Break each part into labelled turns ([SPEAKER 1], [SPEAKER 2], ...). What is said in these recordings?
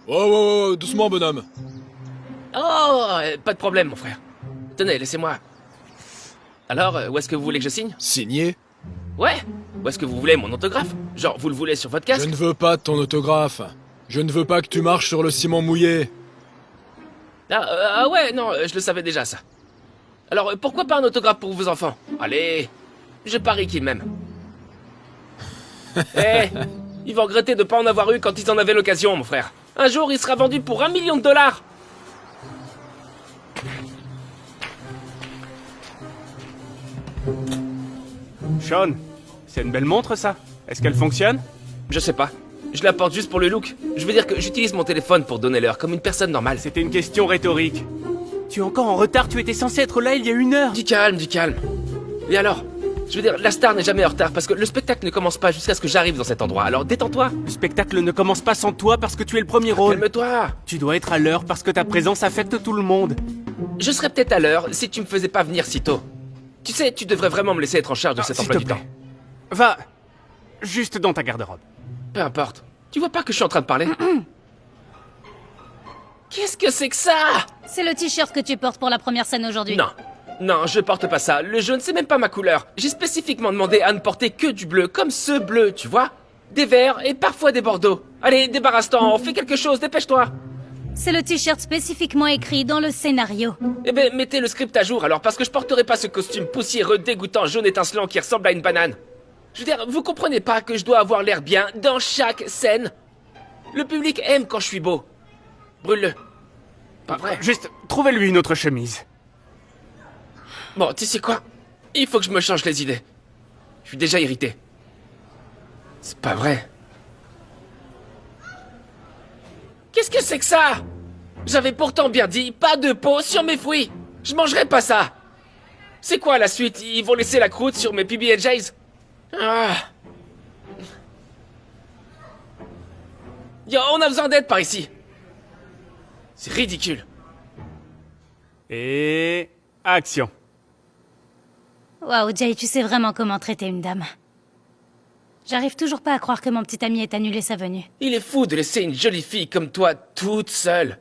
[SPEAKER 1] Oh, doucement, bonhomme.
[SPEAKER 2] Oh, pas de problème, mon frère. Tenez, laissez-moi. Alors, où est-ce que vous voulez que je signe?
[SPEAKER 1] Signé?
[SPEAKER 2] Ouais. Où est-ce que vous voulez mon autographe? Genre, vous le voulez sur votre casque?
[SPEAKER 1] Je ne veux pas de ton autographe. Je ne veux pas que tu marches sur le ciment mouillé.
[SPEAKER 2] Ah ouais, non, je le savais déjà, ça. Alors, pourquoi pas un autographe pour vos enfants? Allez, je parie qu'ils m'aiment. Eh, ils vont regretter de pas en avoir eu quand ils en avaient l'occasion, mon frère. Un jour, il sera vendu pour $1 million.
[SPEAKER 3] Sean, c'est une belle montre, ça. Est-ce qu'elle fonctionne?
[SPEAKER 2] Je sais pas. Je la porte juste pour le look. Je veux dire que j'utilise mon téléphone pour donner l'heure, comme une personne normale.
[SPEAKER 3] C'était une question rhétorique. Tu es encore en retard, tu étais censé être là il y a 1 heure.
[SPEAKER 2] Du calme, du calme. Et alors? Je veux dire, la star n'est jamais en retard parce que le spectacle ne commence pas jusqu'à ce que j'arrive dans cet endroit. Alors détends-toi.
[SPEAKER 3] Le spectacle ne commence pas sans toi parce que tu es le premier rôle.
[SPEAKER 2] Calme-toi.
[SPEAKER 3] Tu dois être à l'heure parce que ta présence affecte tout le monde.
[SPEAKER 2] Je serais peut-être à l'heure si tu me faisais pas venir si tôt. Tu sais, tu devrais vraiment me laisser être en charge de cet
[SPEAKER 3] S'il
[SPEAKER 2] emploi
[SPEAKER 3] te
[SPEAKER 2] du temps.
[SPEAKER 3] plaît. Va juste dans ta garde-robe.
[SPEAKER 2] Peu importe. Tu vois pas que je suis en train de parler? Qu'est-ce que c'est que ça?
[SPEAKER 4] C'est le t-shirt que tu portes pour la première scène aujourd'hui.
[SPEAKER 2] Non. Non, je porte pas ça. Le jaune, c'est même pas ma couleur. J'ai spécifiquement demandé à ne porter que du bleu, comme ce bleu, tu vois? Des verts et parfois des bordeaux. Allez, débarrasse-t'en, fais quelque chose, dépêche-toi.
[SPEAKER 4] C'est le t-shirt spécifiquement écrit dans le scénario.
[SPEAKER 2] Eh ben, mettez le script à jour alors, parce que je porterai pas ce costume poussiéreux, dégoûtant, jaune étincelant qui ressemble à une banane. Je veux dire, vous comprenez pas que je dois avoir l'air bien dans chaque scène? Le public aime quand je suis beau. Brûle-le. Pas vrai?
[SPEAKER 3] Juste, trouvez-lui une autre chemise.
[SPEAKER 2] Bon, tu sais quoi? Il faut que je me change les idées. Je suis déjà irrité. C'est pas vrai. Qu'est-ce que c'est que ça? J'avais pourtant bien dit, pas de peau sur mes fruits. Je mangerai pas ça. C'est quoi la suite? Ils vont laisser la croûte sur mes PB&J's? Ah. Yo, on a besoin d'aide par ici. C'est ridicule.
[SPEAKER 3] Et... action.
[SPEAKER 4] Waouh, Jay, tu sais vraiment comment traiter une dame. J'arrive toujours pas à croire que mon petit ami ait annulé sa venue.
[SPEAKER 2] Il est fou de laisser une jolie fille comme toi toute seule.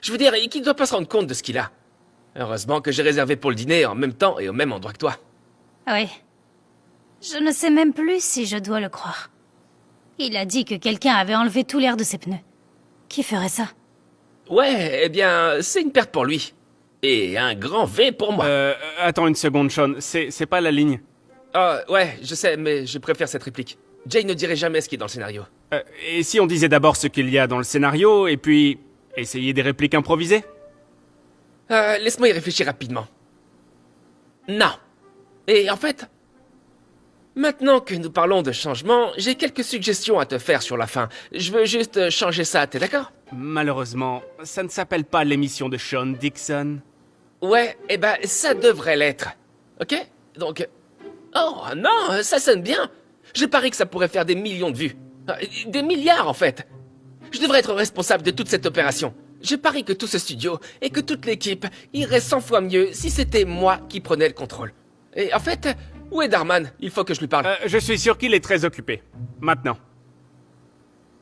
[SPEAKER 2] Je veux dire, qu'il ne doit pas se rendre compte de ce qu'il a. Heureusement que j'ai réservé pour le dîner en même temps et au même endroit que toi.
[SPEAKER 4] Oui. Je ne sais même plus si je dois le croire. Il a dit que quelqu'un avait enlevé tout l'air de ses pneus. Qui ferait ça?
[SPEAKER 2] Ouais, eh bien, c'est une perte pour lui. Et un grand V pour moi.
[SPEAKER 3] Attends une seconde, Sean. C'est pas la ligne.
[SPEAKER 2] Ah, ouais, je sais, mais je préfère cette réplique. Jay ne dirait jamais ce qui est dans le scénario.
[SPEAKER 3] Et si on disait d'abord ce qu'il y a dans le scénario, et puis... essayer des répliques improvisées?
[SPEAKER 2] Laisse-moi y réfléchir rapidement. Non. Et en fait... maintenant que nous parlons de changement, j'ai quelques suggestions à te faire sur la fin. Je veux juste changer ça, t'es d'accord?
[SPEAKER 3] Malheureusement, ça ne s'appelle pas l'émission de Sean Dixon.
[SPEAKER 2] Ouais, eh ben, ça devrait l'être. Ok? Donc... oh non, ça sonne bien. Je parie que ça pourrait faire des millions de vues. Des milliards, en fait. Je devrais être responsable de toute cette opération. Je parie que tout ce studio et que toute l'équipe irait 100 fois mieux si c'était moi qui prenais le contrôle. Et en fait, où est Darman? Il faut que je lui parle.
[SPEAKER 3] Je suis sûr qu'il est très occupé. Maintenant.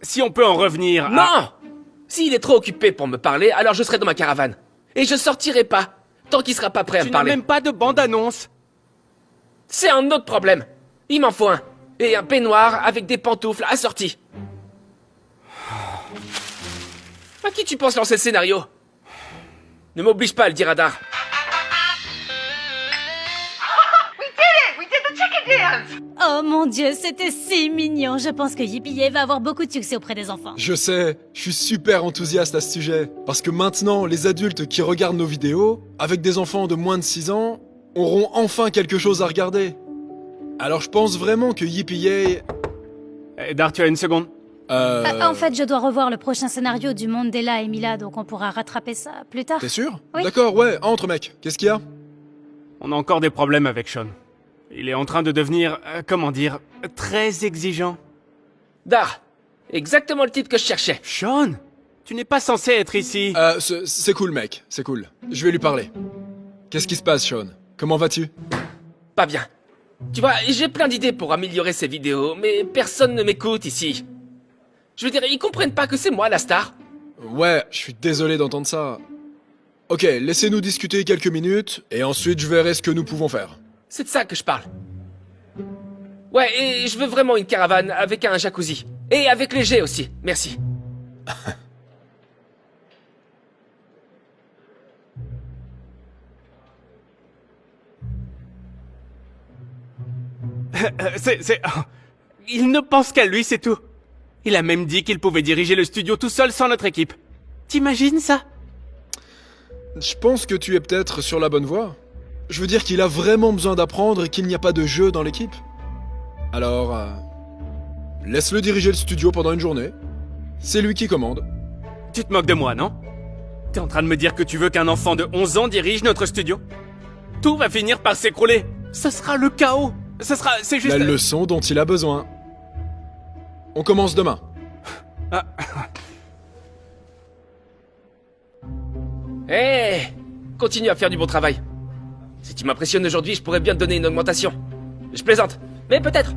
[SPEAKER 3] Si on peut en revenir à...
[SPEAKER 2] Non! S'il est trop occupé pour me parler, alors je serai dans ma caravane. Et je sortirai pas, tant qu'il sera pas prêt à me
[SPEAKER 3] Tu n'as
[SPEAKER 2] parler.
[SPEAKER 3] même pas de bande-annonce.
[SPEAKER 2] C'est un autre problème. Il m'en faut un. Et un peignoir avec des pantoufles assorties. À qui tu penses lancer le scénario? Ne m'oblige pas à le dire à Dar.
[SPEAKER 4] Oh mon Dieu, c'était si mignon. Je pense que Yippie va avoir beaucoup de succès auprès des enfants.
[SPEAKER 1] Je sais, je suis super enthousiaste à ce sujet. Parce que maintenant, les adultes qui regardent nos vidéos, avec des enfants de moins de 6 ans, auront enfin quelque chose à regarder. Alors je pense vraiment que Yippee
[SPEAKER 3] Dar, tu as une seconde?
[SPEAKER 4] En fait, je dois revoir le prochain scénario du monde d'Ella et Mila, donc on pourra rattraper ça plus tard.
[SPEAKER 1] T'es sûr?
[SPEAKER 4] Oui.
[SPEAKER 1] D'accord, ouais, entre mec. Qu'est-ce qu'il y a?
[SPEAKER 3] On a encore des problèmes avec Sean. Il est en train de devenir, comment dire, très exigeant.
[SPEAKER 2] Dar, exactement le titre que je cherchais.
[SPEAKER 3] Sean, tu n'es pas censé être ici.
[SPEAKER 1] C'est cool mec, c'est cool. Je vais lui parler. Qu'est-ce qui se passe, Sean? Comment vas-tu?
[SPEAKER 2] Pas bien. Tu vois, j'ai plein d'idées pour améliorer ces vidéos, mais personne ne m'écoute ici. Je veux dire, ils comprennent pas que c'est moi la star.
[SPEAKER 1] Ouais, je suis désolé d'entendre ça. Ok, laissez-nous discuter quelques minutes, et ensuite je verrai ce que nous pouvons faire.
[SPEAKER 2] C'est de ça que je parle. Ouais, et je veux vraiment une caravane avec un jacuzzi. Et avec les jets aussi, merci.
[SPEAKER 3] Oh. Il ne pense qu'à lui, c'est tout. Il a même dit qu'il pouvait diriger le studio tout seul sans notre équipe. T'imagines ça?
[SPEAKER 1] Je pense que tu es peut-être sur la bonne voie. Je veux dire qu'il a vraiment besoin d'apprendre et qu'il n'y a pas de jeu dans l'équipe. Alors, laisse-le diriger le studio pendant une journée. C'est lui qui commande.
[SPEAKER 3] Tu te moques de moi, non? T'es en train de me dire que tu veux qu'un enfant de 11 ans dirige notre studio? Tout va finir par s'écrouler. Ce sera le chaos. C'est juste...
[SPEAKER 1] La leçon dont il a besoin. On commence demain.
[SPEAKER 2] Hé, continue à faire du bon travail. Si tu m'impressionnes aujourd'hui, je pourrais bien te donner une augmentation. Je plaisante, mais peut-être.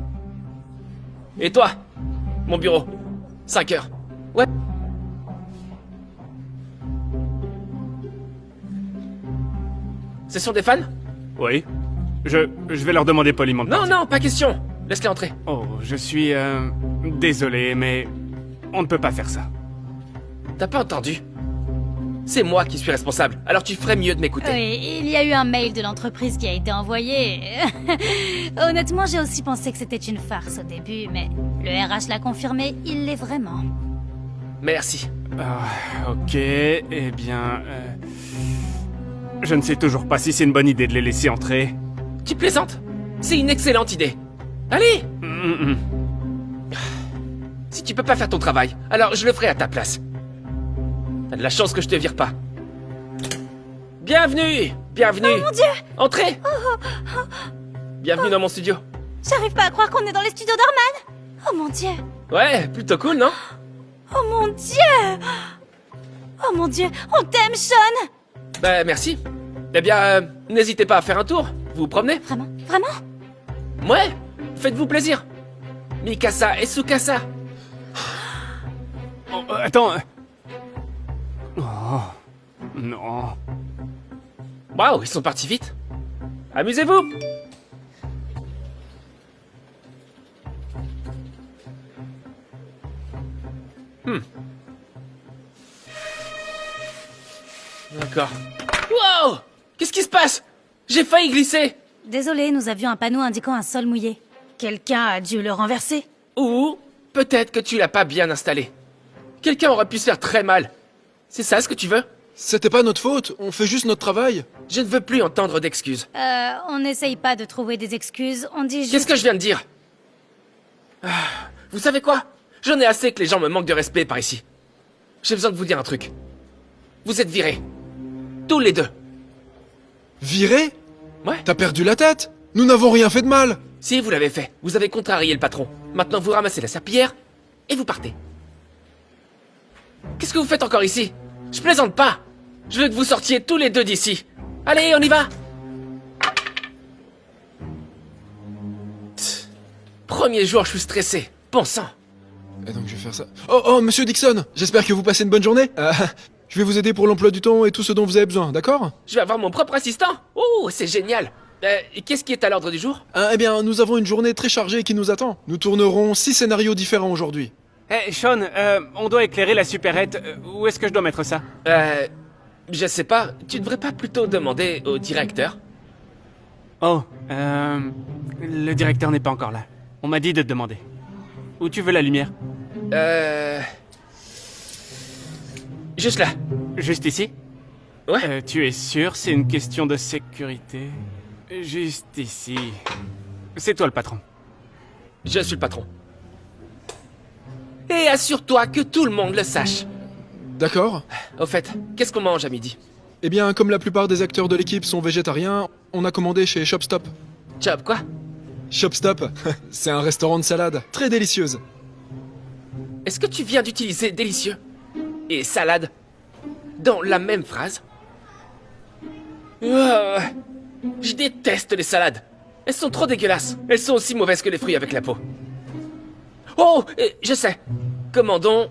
[SPEAKER 2] Et toi? Mon bureau. 5 heures. Ouais. Ce sont des fans?
[SPEAKER 3] Oui. Je vais leur demander poliment de
[SPEAKER 2] Non,
[SPEAKER 3] partir.
[SPEAKER 2] non, pas question. Laisse-les entrer.
[SPEAKER 3] Oh, je suis... désolé, mais... On ne peut pas faire ça.
[SPEAKER 2] T'as pas entendu? C'est moi qui suis responsable, alors tu ferais mieux de m'écouter.
[SPEAKER 4] Oui, il y a eu un mail de l'entreprise qui a été envoyé. Honnêtement, j'ai aussi pensé que c'était une farce au début, mais le RH l'a confirmé, il l'est vraiment.
[SPEAKER 2] Merci.
[SPEAKER 3] Ok, eh bien... Je ne sais toujours pas si c'est une bonne idée de les laisser entrer.
[SPEAKER 2] Tu plaisantes? C'est une excellente idée. Allez! Si tu peux pas faire ton travail, alors je le ferai à ta place. T'as de la chance que je te vire pas. Bienvenue! Bienvenue!
[SPEAKER 4] Oh mon Dieu!
[SPEAKER 2] Entrez! Bienvenue dans mon studio.
[SPEAKER 4] J'arrive pas à croire qu'on est dans les studios d'Orman. Oh mon Dieu!
[SPEAKER 2] Ouais, plutôt cool, non?
[SPEAKER 4] Oh mon Dieu! Oh mon Dieu, on t'aime, Sean!
[SPEAKER 2] Bah, merci. Eh bien, n'hésitez pas à faire un tour. Vous vous promenez?
[SPEAKER 4] Vraiment? Vraiment?
[SPEAKER 2] Ouais, faites-vous plaisir. Mikasa et Tsukasa.
[SPEAKER 3] Oh, attends... Oh... Non...
[SPEAKER 2] Waouh, ils sont partis vite. Amusez-vous. D'accord. Wow! Qu'est-ce qui se passe? J'ai failli glisser.
[SPEAKER 4] Désolé, nous avions un panneau indiquant un sol mouillé. Quelqu'un a dû le renverser.
[SPEAKER 2] Ou peut-être que tu l'as pas bien installé. Quelqu'un aurait pu se faire très mal. C'est ça ce que tu veux?
[SPEAKER 1] C'était pas notre faute, on fait juste notre travail.
[SPEAKER 2] Je ne veux plus entendre d'excuses.
[SPEAKER 4] On n'essaye pas de trouver des excuses, on dit juste...
[SPEAKER 2] Qu'est-ce que je viens de dire? Vous savez quoi? J'en ai assez que les gens me manquent de respect par ici. J'ai besoin de vous dire un truc. Vous êtes virés. Tous les deux.
[SPEAKER 1] Viré?
[SPEAKER 2] Ouais.
[SPEAKER 1] T'as perdu la tête? Nous n'avons rien fait de mal.
[SPEAKER 2] Si, vous l'avez fait. Vous avez contrarié le patron. Maintenant, vous ramassez la serpillière et vous partez. Qu'est-ce que vous faites encore ici? Je plaisante pas. Je veux que vous sortiez tous les deux d'ici. Allez, on y va. Premier jour, je suis stressé. Bon sang.
[SPEAKER 1] Et donc je vais faire ça. Oh, monsieur Dixon, j'espère que vous passez une bonne journée. Je vais vous aider pour l'emploi du temps et tout ce dont vous avez besoin, d'accord?
[SPEAKER 2] Je vais avoir mon propre assistant. Oh, c'est génial. Qu'est-ce qui est à l'ordre du jour?
[SPEAKER 1] Eh bien, nous avons une journée très chargée qui nous attend. Nous tournerons 6 scénarios différents aujourd'hui.
[SPEAKER 3] Eh, Sean, on doit éclairer la supérette. Où est-ce que je dois mettre ça?
[SPEAKER 2] Je sais pas. Tu devrais pas plutôt demander au directeur?
[SPEAKER 3] Oh, le directeur n'est pas encore là. On m'a dit de te demander. Où tu veux la lumière?
[SPEAKER 2] Juste là.
[SPEAKER 3] Juste ici?
[SPEAKER 2] Ouais.
[SPEAKER 3] Tu es sûr, c'est une question de sécurité? Juste ici. C'est toi le patron.
[SPEAKER 2] Je suis le patron. Et assure-toi que tout le monde le sache.
[SPEAKER 1] D'accord?
[SPEAKER 2] Au fait, qu'est-ce qu'on mange à midi?
[SPEAKER 1] Eh bien, comme la plupart des acteurs de l'équipe sont végétariens, on a commandé chez Shopstop.
[SPEAKER 2] Chop, quoi?
[SPEAKER 1] Shopstop, c'est un restaurant de salade, très délicieuse.
[SPEAKER 2] Est-ce que tu viens d'utiliser délicieux et salade dans la même phrase? Je déteste les salades. Elles sont trop dégueulasses. Elles sont aussi mauvaises que les fruits avec la peau. Oh, je sais. Commandons